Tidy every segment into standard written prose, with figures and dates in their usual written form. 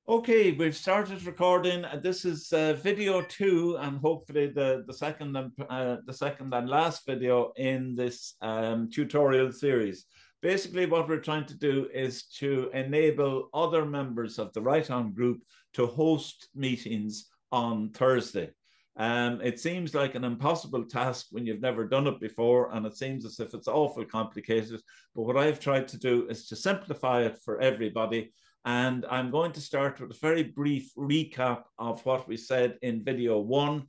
Okay, we've started recording. This is video two, and hopefully the second and last video in this tutorial series. Basically, what we're trying to do is to enable other members of the Right On group to host meetings on Thursday. It seems like an impossible task when you've never done it before, and it seems as if it's awful complicated. But what I've tried to do is to simplify it for everybody. And I'm going to start with a very brief recap of what we said in video one.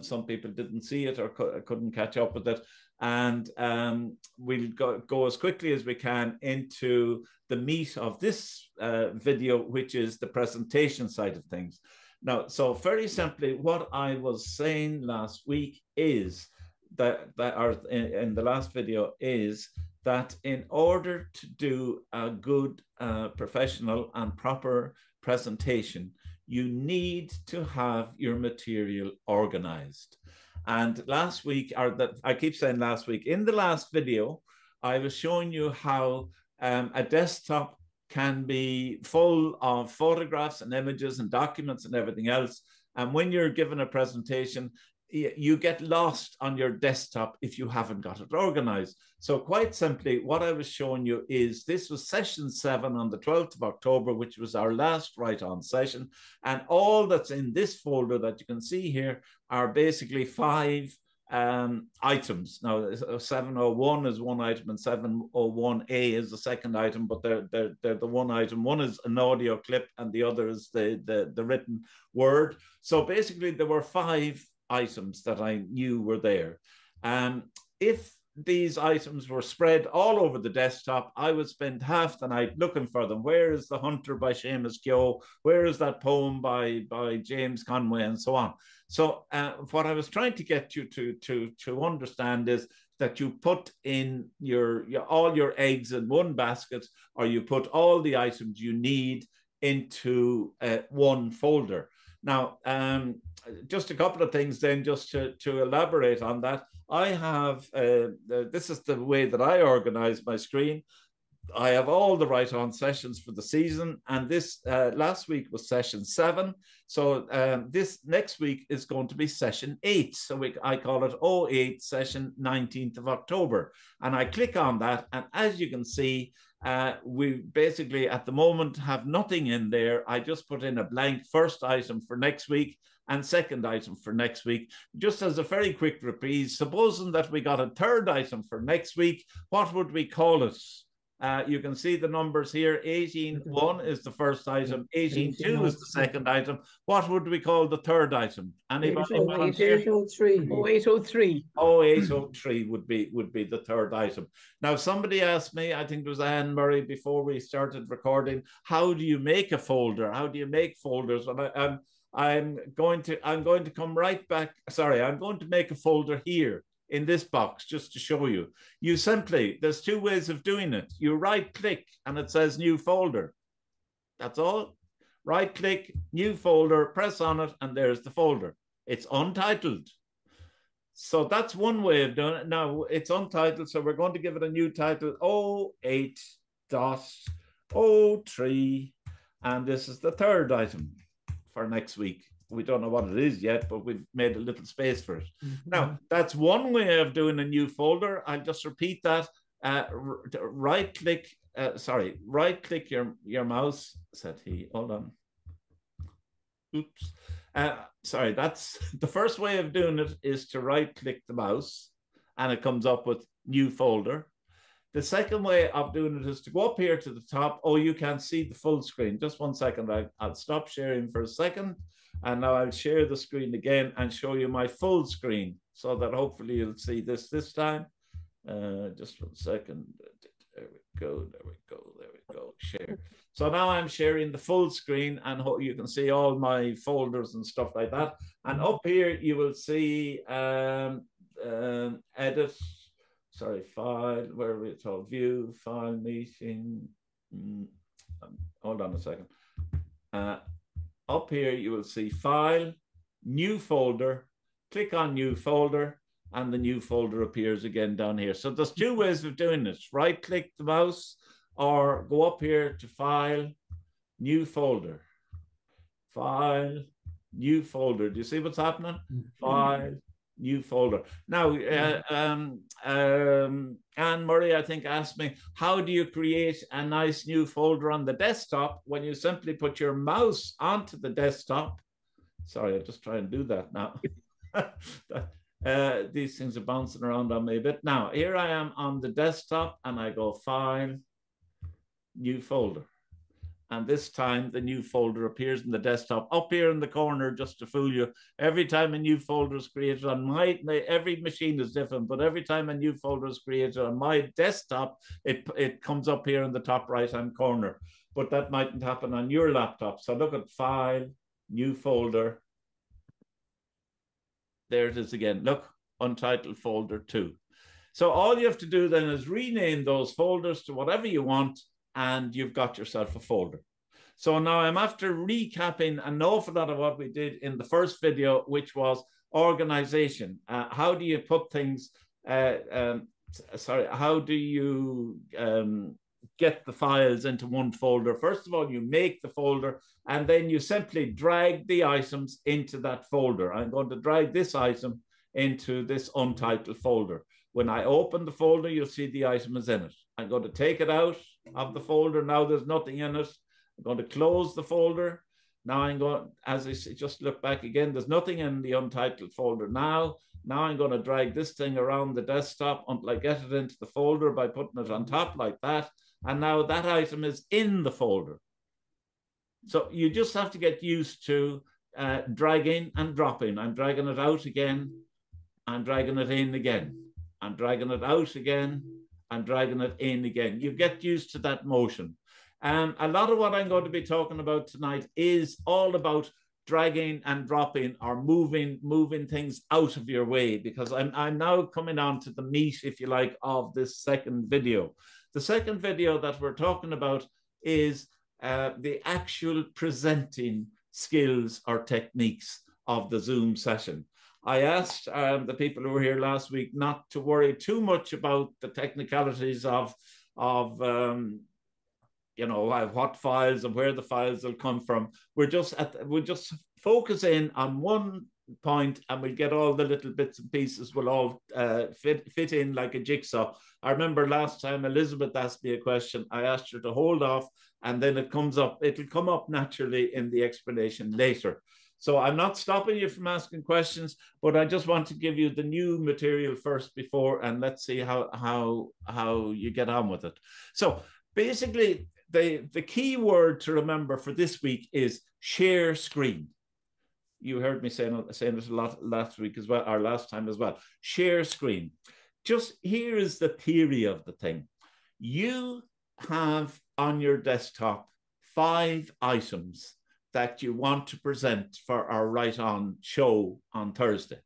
Some people didn't see it or couldn't catch up with it. And we'll go as quickly as we can into the meat of this video, which is the presentation side of things. Now, so very simply, what I was saying last week is or in the last video is that in order to do a good professional and proper presentation, you need to have your material organized. And last week, or that I keep saying last week, in the last video, I was showing you how a desktop can be full of photographs and images and documents and everything else. And when you're given a presentation, you get lost on your desktop if you haven't got it organized. So quite simply, what I was showing you is this was session 7 on the 12th of October, which was our last Right On session. And all that's in this folder that you can see here are basically 5 items. Now, 701 is one item and 701A is the second item, but they're the one item. One is an audio clip and the other is the written word. So basically, there were 5 items that I knew were there. If these items were spread all over the desktop, I would spend half the night looking for them. Where is The Hunter by Seamus Keogh? Where is that poem by James Conway, and so on? So what I was trying to get you to understand is that you put in all your eggs in one basket, or you put all the items you need into one folder. Now, just a couple of things then, just to elaborate on that. I have, this is the way that I organize my screen. I have all the Right On sessions for the season, and this last week was session 7. So this next week is going to be session 8. So I call it 08 session 19th of October. And I click on that, and as you can see, we basically at the moment have nothing in there. I just put in a blank first item for next week and second item for next week, just as a very quick reprise. Supposing that we got a third item for next week, what would we call it? You can see the numbers here. 18.1 is the first item. 18.2 is the second item. What would we call the third item? Anybody? 803. 0803. 0803 would be the third item. Now, somebody asked me, I think it was Anne Murray, before we started recording, how do you make a folder? How do you make folders? And I'm going to come right back. Sorry, I'm going to make a folder here in this box just to show you. You simply, there's 2 ways of doing it. You right click and it says new folder. That's all. Right click, new folder, press on it, and there's the folder. It's untitled. So that's one way of doing it. Now it's untitled, so we're going to give it a new title, 08.03, and this is the third item for next week. We don't know what it is yet, but we've made a little space for it. Now, that's one way of doing a new folder. I'll just repeat that. Right click your mouse, said he. Hold on. Oops. Sorry, that's the first way of doing it, is to right click the mouse and it comes up with new folder. The second way of doing it is to go up here to the top. Oh, you can't see the full screen. Just 1 second. I'll stop sharing for a second. And now I'll share the screen again and show you my full screen so that hopefully you'll see this time. Just 1 second. There we go. Share. So now I'm sharing the full screen, and you can see all my folders and stuff like that. And up here you will see edit. Sorry, file, where are we told? View, file, meeting. Hold on a second. Up here, you will see file, new folder, click on new folder, and the new folder appears again down here. So there's 2 ways of doing this. Right click the mouse or go up here to file, new folder. File, new folder. Do you see what's happening? File, new folder. Now, Anne Murray, I think, asked me, how do you create a nice new folder on the desktop when you simply put your mouse onto the desktop? Sorry, I'll just try and do that now. These things are bouncing around on me a bit. Now, here I am on the desktop, and I go File, New Folder. And this time, the new folder appears in the desktop up here in the corner, just to fool you. Every time a new folder is created on every machine is different, but every time a new folder is created on my desktop, it comes up here in the top right-hand corner. But that mightn't happen on your laptop. So look at File, New Folder. There it is again. Look, Untitled Folder 2. So all you have to do then is rename those folders to whatever you want, and you've got yourself a folder. So now I'm after recapping an awful lot of what we did in the first video, which was organization. How do you put things, how do you get the files into one folder? First of all, you make the folder, and then you simply drag the items into that folder. I'm going to drag this item into this untitled folder. When I open the folder, you'll see the item is in it. I'm going to take it out of the folder. Now there's nothing in it. I'm going to close the folder. Now I'm going, as I say, just look back again, there's nothing in the untitled folder now. Now I'm going to drag this thing around the desktop until I get it into the folder by putting it on top like that. And now that item is in the folder. So you just have to get used to dragging and dropping. I'm dragging it out again. I'm dragging it in again. I'm dragging it out again. I'm dragging it in again. You get used to that motion. A lot of what I'm going to be talking about tonight is all about dragging and dropping, or moving things out of your way, because I'm now coming on to the meat, if you like, of this second video. The second video that we're talking about is the actual presenting skills or techniques of the Zoom session. I asked the people who were here last week not to worry too much about the technicalities of you know, what files and where the files will come from. We'll just focus in on one point, and we'll get all the little bits and pieces will all fit in like a jigsaw. I remember last time Elizabeth asked me a question. I asked her to hold off, and then it'll come up naturally in the explanation later. So I'm not stopping you from asking questions, but I just want to give you the new material first before, and let's see how you get on with it. So basically, the key word to remember for this week is share screen. You heard me saying it a lot last week as well, or last time as well. Share screen. Just here is the theory of the thing. You have on your desktop 5 items that you want to present for our Right On show on Thursday.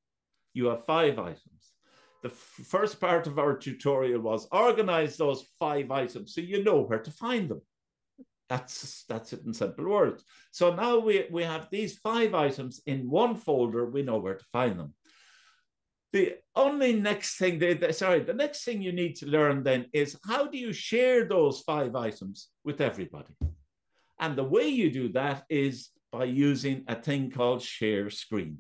You have 5 items. The first part of our tutorial was organize those 5 items so you know where to find them. That's it in simple words. So now we have these 5 items in one folder. We know where to find them. The next thing you need to learn then is, how do you share those 5 items with everybody? And the way you do that is by using a thing called share screen.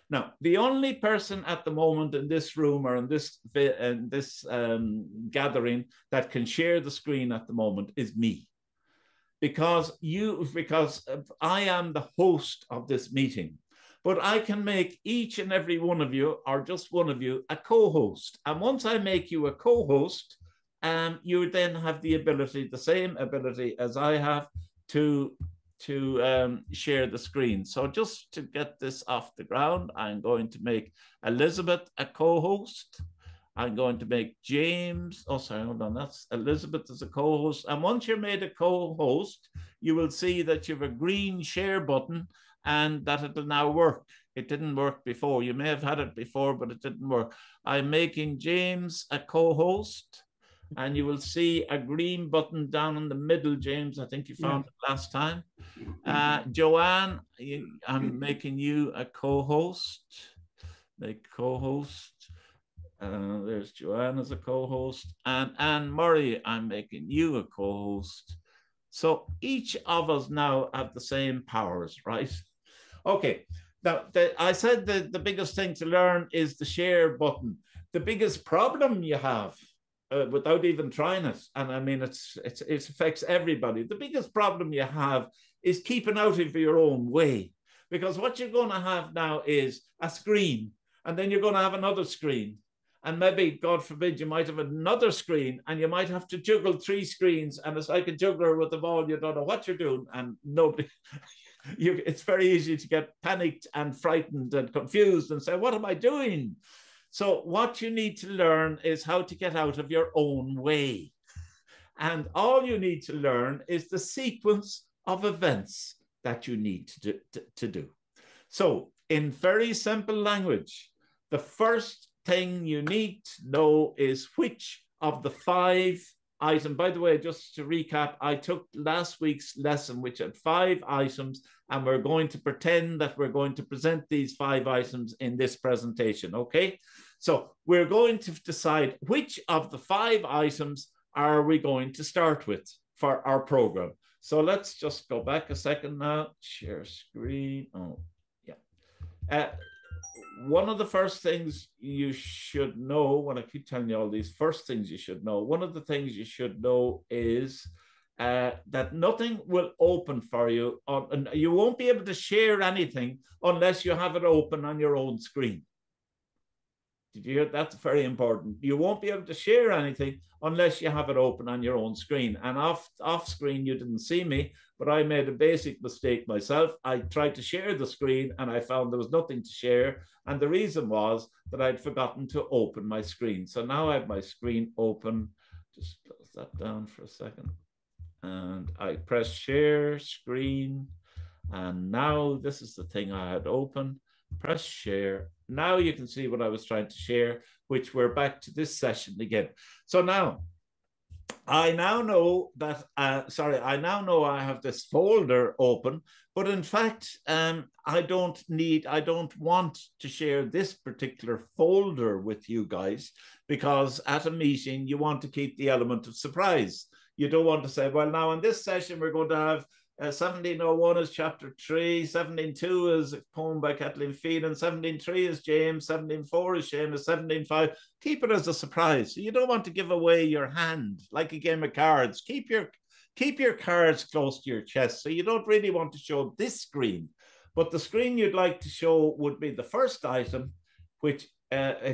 Now, the only person at the moment in this room or in this gathering that can share the screen at the moment is me. Because I am the host of this meeting, but I can make each and every one of you, or just one of you, a co-host. And once I make you a co-host, you then have the same ability as I have to share the screen. So just to get this off the ground, I'm going to make Elizabeth a co-host. I'm going to make James, that's Elizabeth as a co-host. And once you're made a co-host, you will see that you have a green share button and that it'll now work. It didn't work before. You may have had it before, but it didn't work. I'm making James a co-host, and you will see a green button down in the middle, James. I think you found it last time. Joanne, I'm making you a co-host. Make co-host. There's Joanne as a co-host. And Anne Murray, I'm making you a co-host. So each of us now have the same powers, right? Okay. Now, I said that the biggest thing to learn is the share button. The biggest problem you have, without even trying it, and I mean, it affects everybody. The biggest problem you have is keeping out of your own way. Because what you're going to have now is a screen, and then you're going to have another screen. And maybe, God forbid, you might have another screen, and you might have to juggle 3 screens. And it's like a juggler with the ball. You don't know what you're doing, and nobody... it's very easy to get panicked and frightened and confused and say, what am I doing? So what you need to learn is how to get out of your own way. And all you need to learn is the sequence of events that you need to do. So in very simple language, the first thing you need to know is which of the 5 items. By the way, just to recap, I took last week's lesson, which had 5 items, and we're going to pretend that we're going to present these 5 items in this presentation, okay? So we're going to decide which of the 5 items are we going to start with for our program. So let's just go back a second now. Share screen. Oh, yeah. One of the first things you should know, when I keep telling you all these first things you should know, one of the things you should know is that nothing will open for you, and you won't be able to share anything unless you have it open on your own screen. Did you hear? That's very important. You won't be able to share anything unless you have it open on your own screen. And off screen, you didn't see me, but I made a basic mistake myself. I tried to share the screen and I found there was nothing to share. And the reason was that I'd forgotten to open my screen. So now I have my screen open. Just close that down for a second. And I press share screen. And now this is the thing I had open. Press share. Now you can see what I was trying to share, which we're back to this session again. So now, I now know that, I now know I have this folder open, but in fact, I don't want to share this particular folder with you guys, because at a meeting, you want to keep the element of surprise. You don't want to say, well, now in this session, we're going to have 1701 is chapter 3, 1702 is a poem by Kathleen Phelan, 1703 is James, 1704 is Seamus, 1705. Keep it as a surprise. So you don't want to give away your hand like a game of cards. Keep your cards close to your chest. So you don't really want to show this screen. But the screen you'd like to show would be the first item, which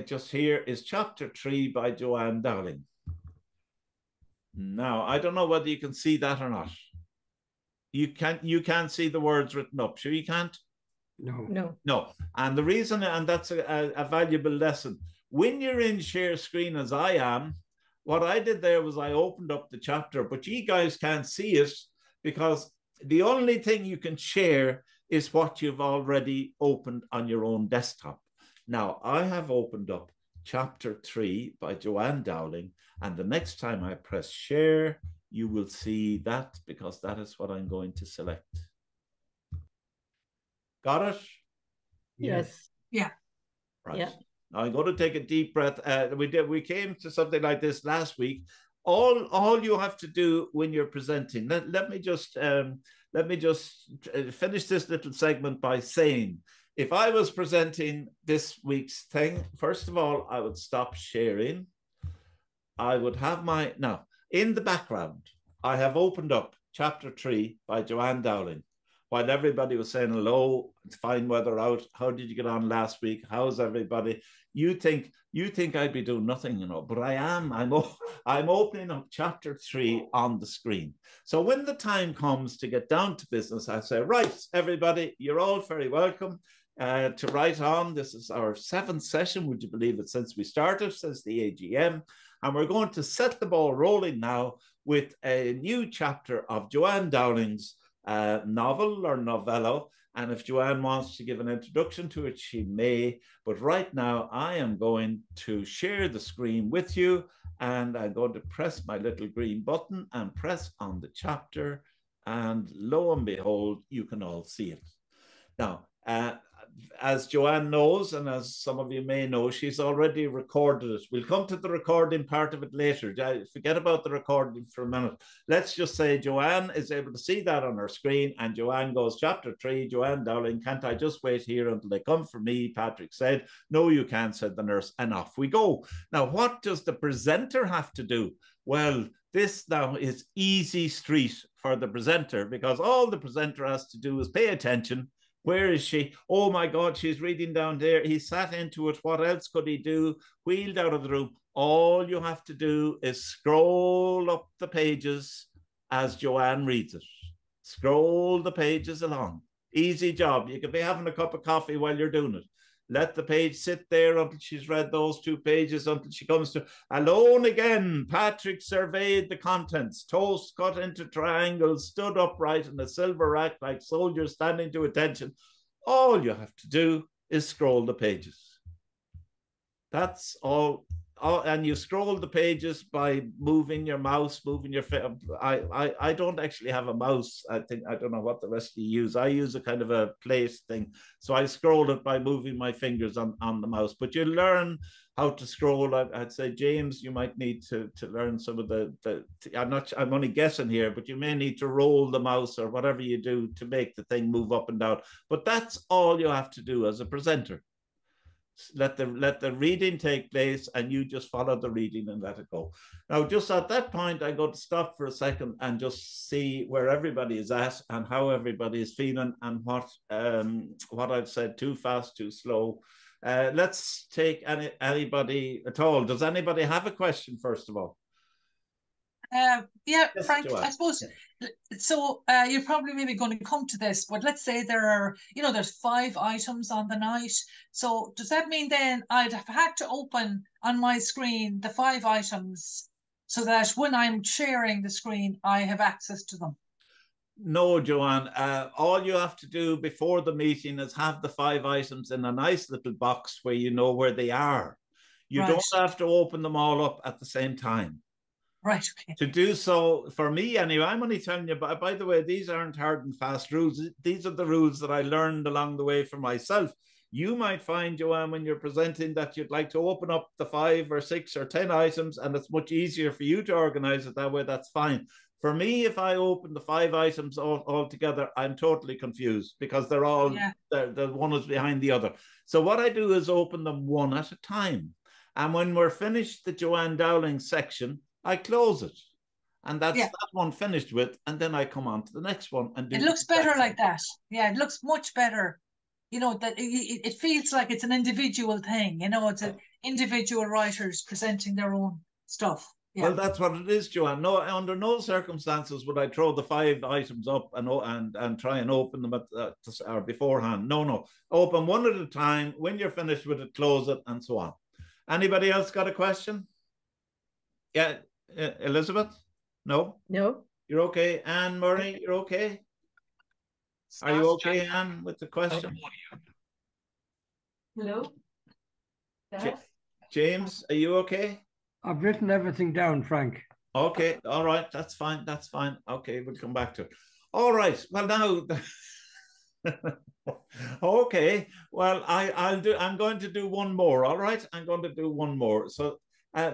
just here is chapter 3 by Joanne Dowling. Now, I don't know whether you can see that or not. You can't see the words written up. Sure you can't? No. And the reason, and that's a valuable lesson, when you're in share screen as I am, what I did there was I opened up the chapter, but you guys can't see it because the only thing you can share is what you've already opened on your own desktop. Now, I have opened up chapter 3 by Joanne Dowling, and the next time I press share, you will see that, because that is what I'm going to select. Got it? Yes. Yeah. Right. Yeah. Now I'm going to take a deep breath. We came to something like this last week. All you have to do when you're presenting. Let me just finish this little segment by saying, if I was presenting this week's thing, first of all, I would stop sharing. I would have now, in the background, I have opened up chapter 3 by Joanne Dowling. While everybody was saying hello, it's fine weather out. How did you get on last week? How's everybody? You think I'd be doing nothing, but I am. I'm opening up chapter 3 on the screen. So when the time comes to get down to business, I say, right, everybody, you're all very welcome to write on. This is our 7th session, would you believe it, since we started, since the AGM. And we're going to set the ball rolling now with a new chapter of Joanne Dowling's novel or novello. And if Joanne wants to give an introduction to it, she may. But right now, I am going to share the screen with you. And I'm going to press my little green button and press on the chapter. And lo and behold, you can all see it. Now, as Joanne knows, and as some of you may know, she's already recorded it. We'll come to the recording part of it later. Forget about the recording for a minute. Let's just say Joanne is able to see that on her screen, and Joanne goes, chapter 3, Joanne Dowling, can't I just wait here until they come for me? Patrick said, no, you can't, said the nurse, and off we go. Now, what does the presenter have to do? Well, this now is easy street for the presenter, because all the presenter has to do is pay attention. Where is she? Oh my God, she's reading down there. He sat into it. What else could he do? Wheeled out of the room. All you have to do is scroll up the pages as Joanne reads it. Scroll the pages along. Easy job. You could be having a cup of coffee while you're doing it. Let the page sit there until she's read those 2 pages, until she comes to alone again. Patrick surveyed the contents. Toast cut into triangles, stood upright in a silver rack like soldiers standing to attention. All you have to do is scroll the pages. That's all. And you scroll the pages by moving your mouse, moving your. I don't actually have a mouse. I don't know what the rest of you use. I use a kind of a place thing, so I scroll it by moving my fingers on the mouse. But you learn how to scroll. I'd say, James, you might need to learn some of the. I'm only guessing here, but you may need to roll the mouse or whatever you do to make the thing move up and down. But that's all you have to do as a presenter. Let the reading take place, and you just follow the reading and let it go. Now, just at that point, I got to stop for a second and just see where everybody is at and how everybody is feeling, and what I've said too fast, too slow. Let's take anybody at all. Does anybody have a question, first of all? Yeah, yes, Frank, Joanne. I suppose, so you're probably maybe going to come to this, but let's say there are, there's 5 items on the night. So does that mean then I'd have had to open on my screen the 5 items so that when I'm sharing the screen, I have access to them? No, Joanne. All you have to do before the meeting is have the 5 items in a nice little box where you know where they are. You don't have to open them all up at the same time. Right, okay. To do so, for me anyway, I'm only telling you, by the way, these aren't hard and fast rules. These are the rules that I learned along the way for myself. You might find, Joanne, when you're presenting, that you'd like to open up the 5 or 6 or 10 items, and it's much easier for you to organize it that way. That's fine. For me, if I open the 5 items all together, I'm totally confused, because they're all, the one is behind the other. So what I do is open them one at a time. And when we're finished the Joanne Dowling section, I close it, and that's that one finished with, and then I come on to the next one and do. It looks better like that. Yeah, it looks much better. That it feels like it's an individual thing. It's an individual writers presenting their own stuff. Yeah. Well, that's what it is, Joanne. No, under no circumstances would I throw the 5 items up and try and open them or beforehand. No, open one at a time. When you're finished with it, close it, and so on. Anybody else got a question? Yeah. Elizabeth? No? You're okay. Anne Murray, you're okay? Are you okay, Anne, with the question? Hello? James, are you okay? I've written everything down, Frank. Okay, all right, that's fine. Okay, we'll come back to it. All right, well now, okay, well, I'm going to do one more, all right? I'm going to do one more. So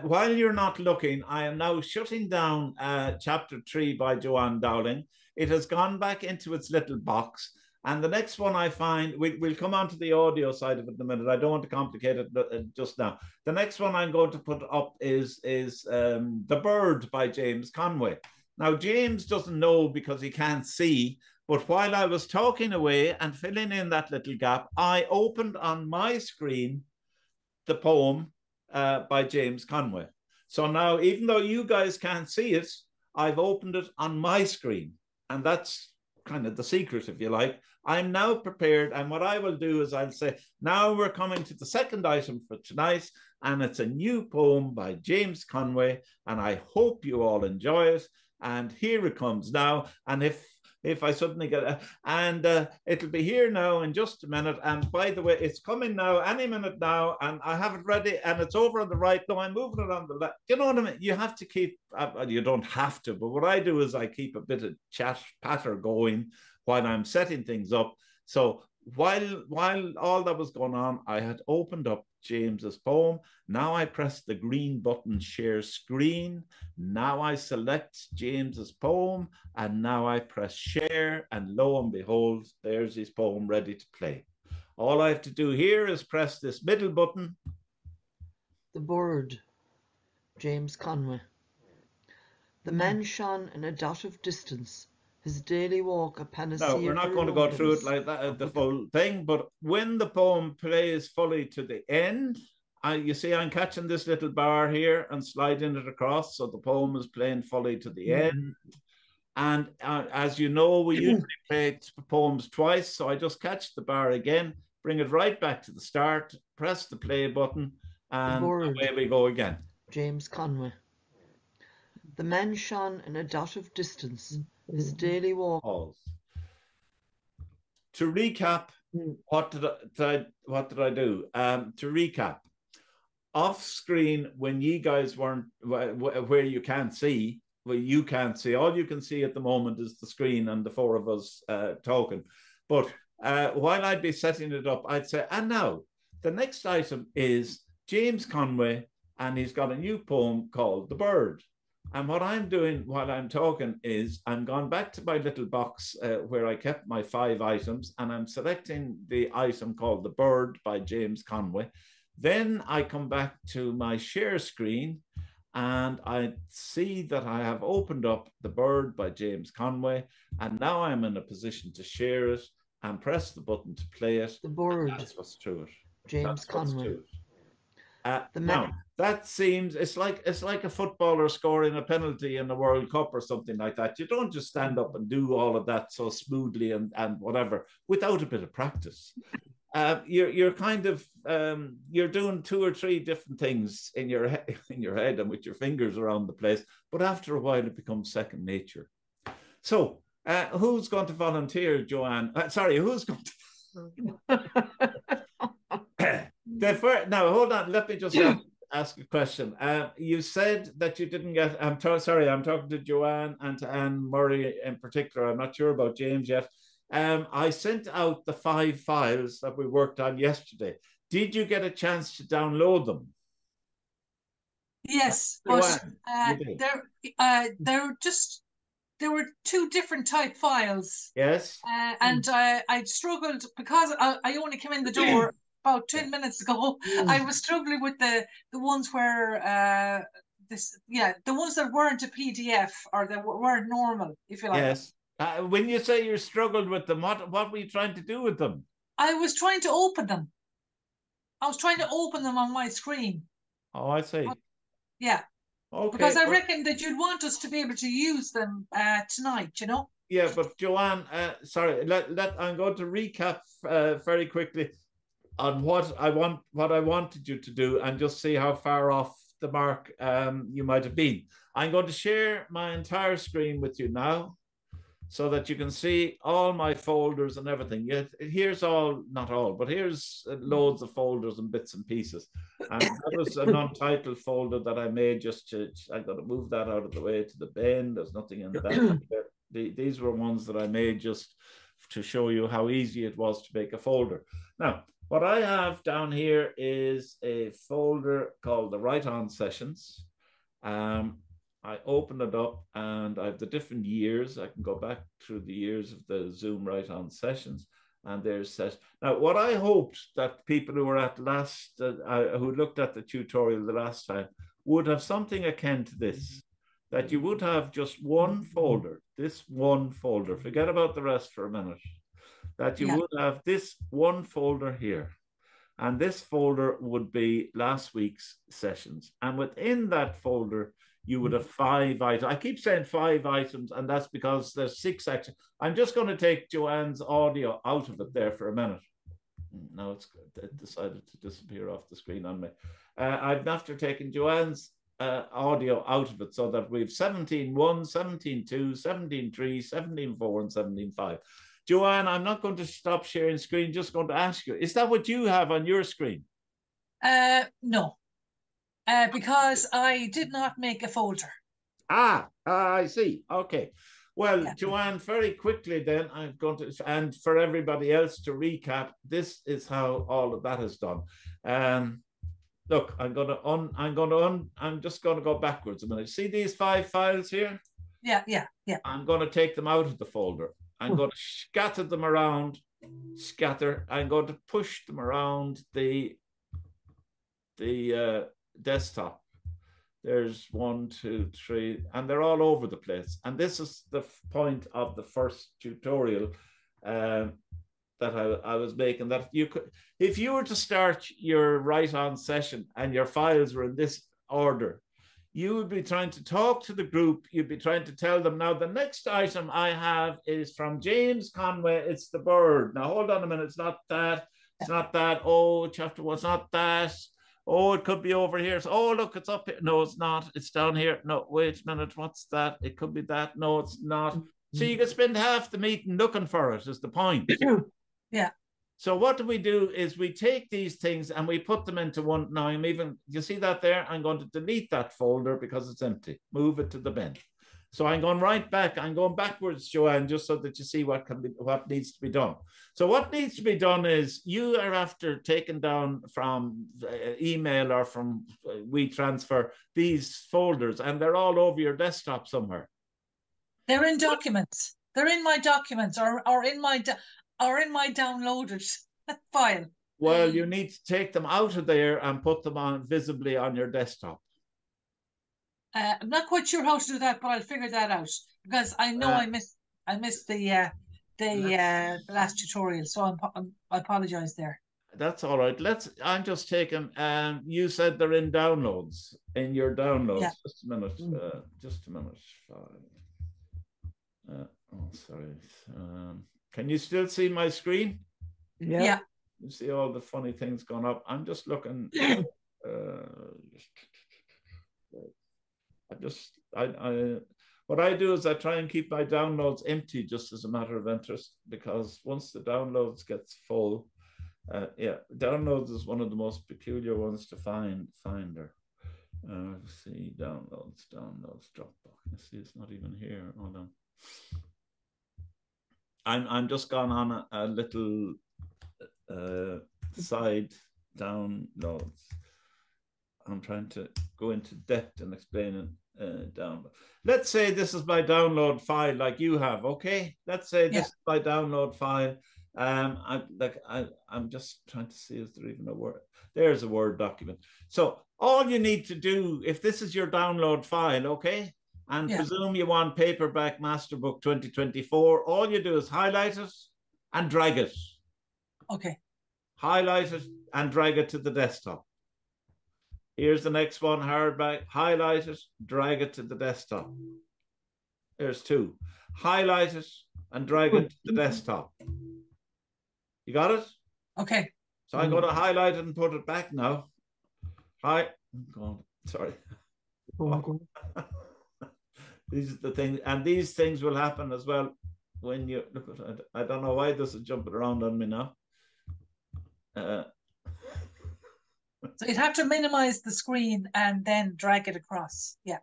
while you're not looking, I am now shutting down chapter 3 by Joanne Dowling. It has gone back into its little box. And the next one I find, we'll come on to the audio side of it in a minute. I don't want to complicate it just now. The next one I'm going to put up is The Bird by James Conway. Now, James doesn't know because he can't see, but while I was talking away and filling in that little gap, I opened on my screen the poem by James Conway. So now, even though you guys can't see it, I've opened it on my screen. And that's kind of the secret, if you like. I'm now prepared. And what I will do is I'll say, now we're coming to the second item for tonight. And it's a new poem by James Conway. And I hope you all enjoy it. And here it comes now. And if I suddenly get it'll be here now in just a minute. And by the way, it's coming now any minute now, and I have it ready, and it's over on the right. No, I'm moving it on the left. You know what I mean? You have to keep, you don't have to, but what I do is I keep a bit of patter going while I'm setting things up. So while all that was going on, I had opened up James's poem. Now I press the green button, share screen. Now I select James's poem, and now I press share, and lo and behold, there's his poem ready to play. All I have to do here is press this middle button. The Bird, James Conway. The man shone in a dot of distance, his daily walk a panacea. No, we're not going to go through it like that, the full thing, but when the poem plays fully to the end, you see I'm catching this little bar here and sliding it across, so the poem is playing fully to the end. And as you know, we usually play poems twice, so I just catch the bar again, bring it right back to the start, press the play button, and away we go again. James Conway. The man shone in a dot of distance, his daily walk. To recap, what did I do? To recap, off screen when you guys weren't where you can't see, all you can see at the moment is the screen and the four of us talking. But while I'd be setting it up, I'd say, and now the next item is James Conway, and he's got a new poem called The Bird. And what I'm doing while I'm talking is I'm gone back to my little box where I kept my 5 items, and I'm selecting the item called The Bird by James Conway. Then I come back to my share screen and I see that I have opened up The Bird by James Conway, and now I'm in a position to share it and press the button to play it. The Bird. That's what's to it. James Conway. Now that seems it's like a footballer scoring a penalty in the World Cup or something like that. You don't just stand up and do all of that so smoothly and whatever without a bit of practice. You're kind of you're doing 2 or 3 different things in your head and with your fingers around the place, but after a while it becomes second nature. So who's going to volunteer, Joanne? Sorry, who's going to? Now, hold on. Let me just ask a question. You said that you didn't get. Sorry, I'm talking to Joanne and to Anne Murray in particular. I'm not sure about James yet. I sent out the 5 files that we worked on yesterday. Did you get a chance to download them? Yes, but there were 2 different type files. Yes. And I struggled because I only came in the door about 10 minutes ago. I was struggling with the ones where the ones that weren't a PDF or that weren't normal, if you like. Yes. When you say you struggled with them, what were you trying to do with them? I was trying to open them. I was trying to open them on my screen. Oh, I see. Yeah. Okay. Because I reckon that you'd want us to be able to use them tonight, you know? Yeah, but Joanne, sorry, I'm going to recap very quickly on what I wanted you to do and just see how far off the mark you might have been. I'm going to share my entire screen with you now so that you can see all my folders and everything. Here's all, not all, but here's loads of folders and bits and pieces. And that was an untitled folder that I made I got to move that out of the way to the bin. There's nothing in that. These were ones that I made just to show you how easy it was to make a folder. Now, what I have down here is a folder called the Write On Sessions. I open it up and I have the different years. I can go back through the years of the Zoom Write On Sessions, and there's sessions. Now, what I hoped that people who were at who looked at the tutorial the last time would have something akin to this, that you would have just one folder, this one folder, forget about the rest for a minute, that you would have this one folder here. And this folder would be last week's sessions. And within that folder, you would have 5 items. I keep saying 5 items, and that's because there's 6 sections. I'm just going to take Joanne's audio out of it there for a minute. Now it decided to disappear off the screen on me. I'm after taking Joanne's audio out of it so that we've 17.1, 17.2, 17.3, 17.4, and 17.5. Joanne, I'm not going to stop sharing screen, just going to ask you, is that what you have on your screen? No. Because I did not make a folder. I see. Okay. Well, Yeah. Joanne, very quickly then, I'm going to, and for everybody else to recap, this is how all of that is done. Look, I'm just going to go backwards a minute. See these 5 files here? Yeah, yeah, yeah. I'm going to take them out of the folder. I'm going to scatter them around, I'm going to push them around the desktop. There's 1, 2, 3, and they're all over the place. And this is the point of the first tutorial that I was making, that you could, if you were to start your write-on session and your files were in this order, you would be trying to talk to the group. You'd be trying to tell them, now the next item I have is from James Conway. It's the bird. Now hold on a minute. It's not that. It's not that. Oh, chapter 1. It's not that. Oh, it could be over here. So, oh, look, it's up here. No, it's not. It's down here. No, wait a minute. What's that? It could be that. No, it's not. So you could spend half the meeting looking for it, is the point. Yeah. So what do? Is we take these things and we put them into one. Now I'm even, you see that there? I'm going to delete that folder because it's empty. Move it to the bin. So I'm going right back. I'm going backwards, Joanne, just so that you see what needs to be done. So what needs to be done is you are after taking down from email or from WeTransfer these folders, and they're all over your desktop somewhere. They're in documents. They're in my documents or in my downloaded file. Well, you need to take them out of there and put them on visibly on your desktop. I'm not quite sure how to do that, but I'll figure that out because I know I missed the last tutorial, so I apologize there. That's all right. I'm just taking. You said they're in downloads, in your downloads. Yeah. Just a minute. Just a minute. Oh, sorry. Can you still see my screen? Yeah. You see all the funny things going up. I'm just looking. What I do is I try and keep my downloads empty just as a matter of interest, because once the downloads gets full, downloads is one of the most peculiar ones to find. Finder. See, downloads, Dropbox. You see, it's not even here. Hold on. I'm just gone on a little side downloads. I'm trying to go into depth and explain it. Download. Let's say this is my download file, like you have. Okay, let's say this is my download file. I'm just trying to see, is there even a word? There's a Word document. So all you need to do, if this is your download file, okay, and presume you want paperback Masterbook 2024, all you do is highlight it and drag it. Okay. Highlight it and drag it to the desktop. Here's the next one, hardback. Highlight it, drag it to the desktop. There's 2. Highlight it and drag it to the desktop. You got it? Okay. So I'm going to highlight it and put it back now. Sorry. These are the things, and these things will happen as well when you look at it. I don't know why this is jumping around on me now. So you'd have to minimize the screen and then drag it across. Yeah.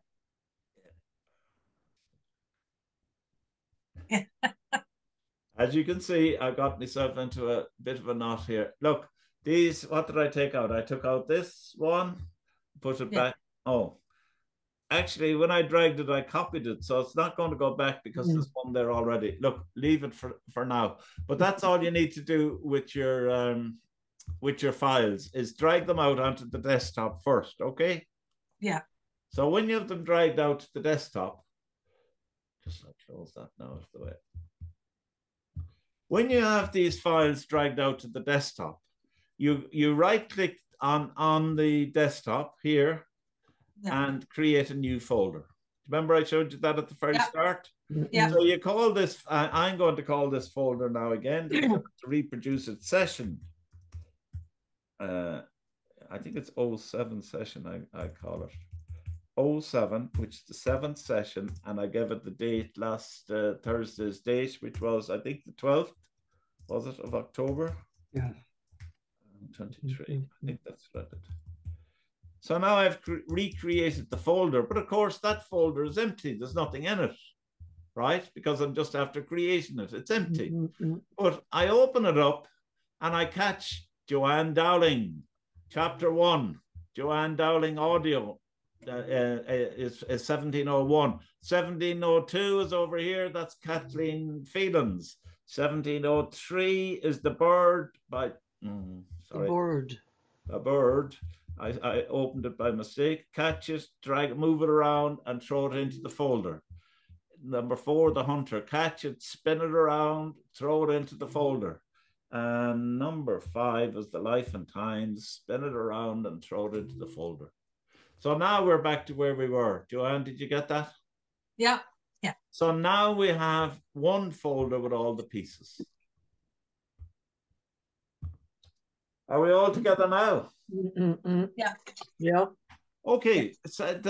As you can see, I got myself into a bit of a knot here. Look, these, what did I take out? I took out this one, put it back. Oh, actually, when I dragged it, I copied it. So it's not going to go back because there's one there already. Look, leave it for now. But that's all you need to do with your files, is drag them out onto the desktop first, okay? Yeah. So when you have them dragged out to the desktop, just close that now out of the way. When you have these files dragged out to the desktop, you right-click on the desktop here and create a new folder. Remember I showed you that at the very start? Yeah. So you call this, I'm going to call this folder now again to reproduce its session. I think it's 07 session, I call it. 07, which is the 7th session, and I gave it the date last Thursday's date, which was, I think, the 12th, was it, of October? Yeah. 23, I think that's right. So now I've recreated the folder, but of course that folder is empty. There's nothing in it, right? Because I'm just after creating it. It's empty. Mm-hmm. But I open it up and I catch Joanne Dowling, chapter 1. Joanne Dowling audio is 1701. 1702 is over here. That's Kathleen Phelan's. 1703 is The Bird by, The Bird. A Bird. I opened it by mistake. Catch it, drag it, move it around, and throw it into the folder. Number 4, The Hunter. Catch it, spin it around, throw it into the folder. And number 5 is The Life and Times. Spin it around and throw it into the folder. So now we're back to where we were. Joanne, did you get that? Yeah. Yeah. So now we have one folder with all the pieces. Are we all together now? Yeah. Yeah. Okay, so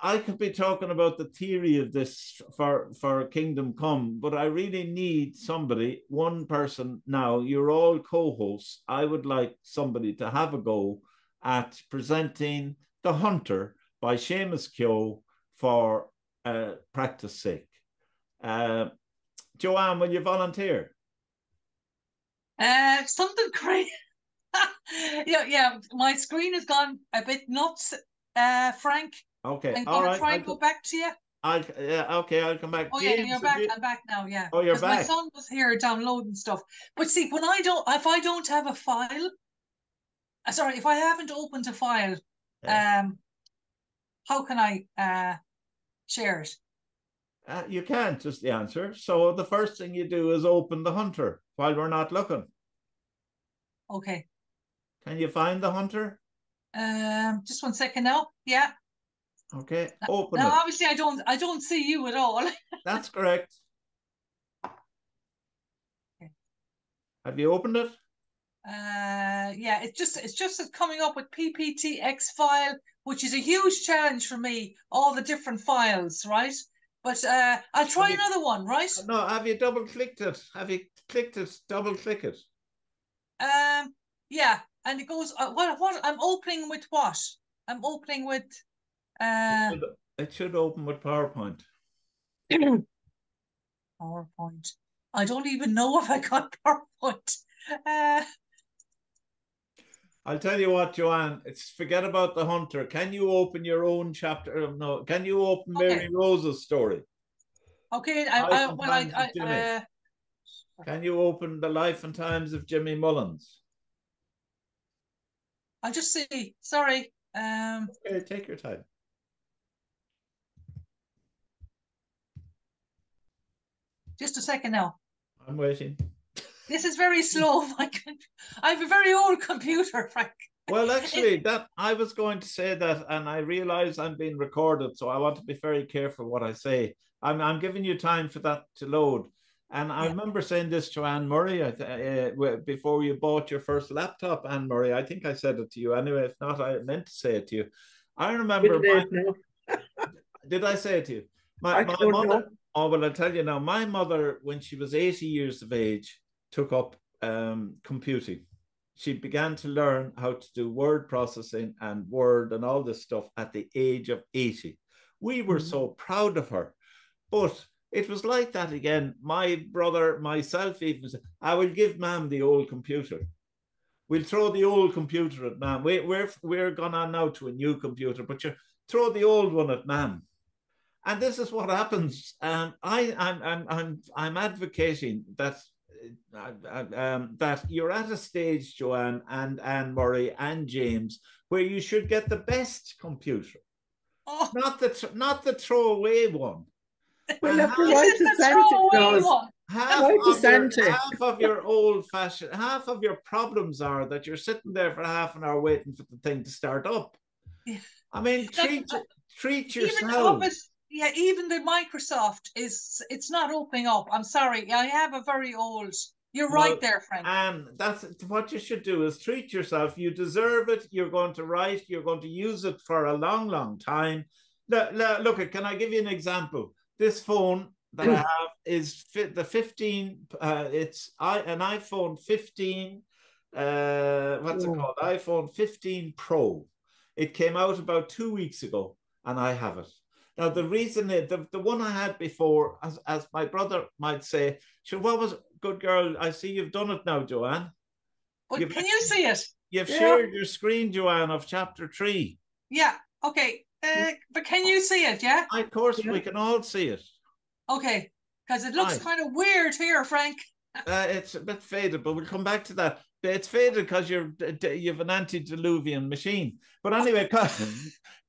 I could be talking about the theory of this for Kingdom Come, but I really need somebody, one person now. You're all co-hosts. I would like somebody to have a go at presenting The Hunter by Seamus Keogh for practice sake. Joanne, will you volunteer? Something crazy. Yeah. My screen has gone a bit nuts, Frank. Okay, I'm all gonna right. try and go back to you. Okay, I'll come back. Oh James, yeah, you're back. I'm back now. Yeah. Oh, you're Because my back. son was here downloading stuff. But see, if I don't have a file, sorry, if I haven't opened a file, Yeah. how can I share it? You can't, is the answer. So the first thing you do is open The Hunter while we're not looking. Okay. Can you find The Hunter? Just 1 second now. Yeah. Okay, open Now, it. obviously, I don't see you at all. That's correct. Okay. Have you opened it? Yeah, it's just coming up with PPTX file, which is a huge challenge for me. All the different files, right? But I'll try another one, right? No, have you double clicked it? Have you clicked it? Double click it. Yeah, and it goes. What? I'm opening with what? I'm opening with. It should open with PowerPoint. PowerPoint. I don't even know if I got PowerPoint. I'll tell you what, Joanne. Forget about The Hunter. Can you open your own chapter? No. Can you open Mary Rose's story? Okay. Can you open The Life and Times of Jimmy Mullins? I'll just see. Sorry. Okay, take your time. Just a second now. I'm waiting. This is very slow. I have a very old computer, Frank. Well, actually, I was going to say that, and I realize I'm being recorded, so I want to be very careful what I say. I'm giving you time for that to load. And I remember saying this to Anne Murray before you bought your first laptop, Anne Murray. I think I said it to you anyway. If not, I meant to say it to you. I remember. Did I say it to you? My mother. Oh, well, I'll tell you now. My mother, when she was 80 years of age, took up computing. She began to learn how to do word processing and Word and all this stuff at the age of 80. We were so proud of her. But it was like that again. My brother, myself even said, I will give ma'am the old computer. We'll throw the old computer at ma'am. We're gone on now to a new computer, but you throw the old one at ma'am. And this is what happens. I'm advocating that that you're at a stage, Joanne and Anne Murray and James, where you should get the best computer, not the throwaway one. Well, you have to write to Santa Half of your old-fashioned, half of your problems are that you're sitting there for half an hour waiting for the thing to start up. Yeah. I mean, treat yourself. Yeah, even the Microsoft it's not opening up. I'm sorry. I have a very old. You're right there, Frank. And that's what you should do is treat yourself. You deserve it. You're going to write. You're going to use it for a long, long time. Look, can I give you an example? This phone that I have is the 15. It's an iPhone 15. What's it called? iPhone 15 Pro. It came out about 2 weeks ago, and I have it. Now, the reason is the one I had before, as my brother might say, sure, what was good girl? I see you've done it now, Joanne. But can you see it? You've shared your screen, Joanne, of chapter 3. Yeah. Okay. But can you see it? Yeah. Of course, we can all see it. Okay. Because it looks kind of weird here, Frank. It's a bit faded, but we'll come back to that. It's faded because you've an antediluvian machine. But anyway,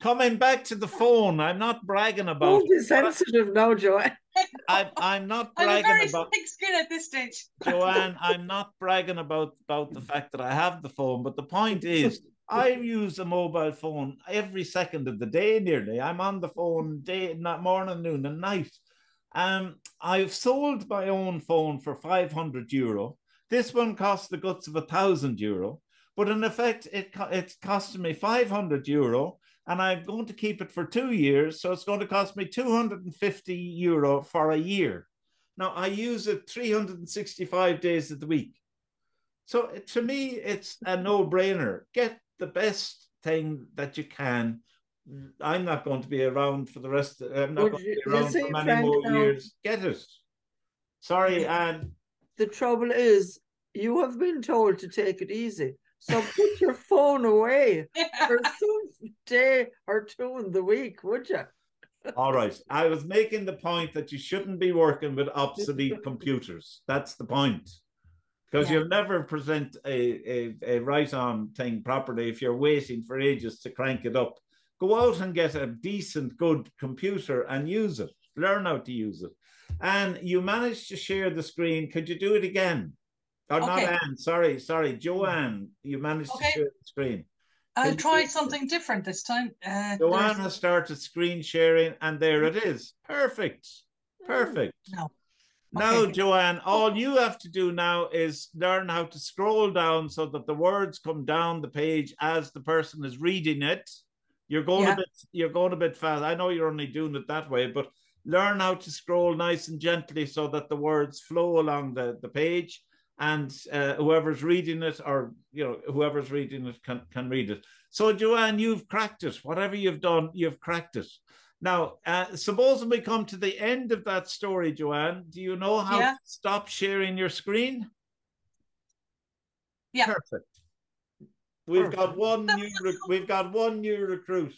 coming back to the phone, I'm not bragging about. Don't be sensitive now, Joanne. I'm not bragging I'm a very about thick skin at this stage. Joanne. I'm not bragging about the fact that I have the phone, but the point is, I use a mobile phone every second of the day. Nearly, I'm on the phone day, not morning, noon, and night. I've sold my own phone for €500. This one cost the guts of €1,000, but in effect, it's costing me €500, and I'm going to keep it for 2 years. So it's going to cost me €250 for a year. Now I use it 365 days of the week. So to me, it's a no-brainer. Get the best thing that you can. I'm not going to be around for the rest. I'm not going to be around for many more years. Get it. Sorry, Anne. The trouble is, you have been told to take it easy. So put your phone away for some day or two in the week, would you? All right. I was making the point that you shouldn't be working with obsolete computers. That's the point. Because you'll never present a write-on thing properly if you're waiting for ages to crank it up. Go out and get a decent, good computer and use it. Learn how to use it. And you managed to share the screen. Could you do it again? Or not Anne, sorry, Joanne. You managed to share the screen. I'll try something different this time. Joanne has started screen sharing, and there it is. Perfect. Perfect. No. Now, Joanne, all you have to do now is learn how to scroll down so that the words come down the page as the person is reading it. You're going a bit fast. I know you're only doing it that way, but learn how to scroll nice and gently so that the words flow along the page, and whoever's reading it, or whoever's reading it can read it. So, Joanne, you've cracked it. Whatever you've done, you've cracked it. Now, supposing we come to the end of that story, Joanne, do you know how to stop sharing your screen? Yeah. Perfect. We've got one new recruit.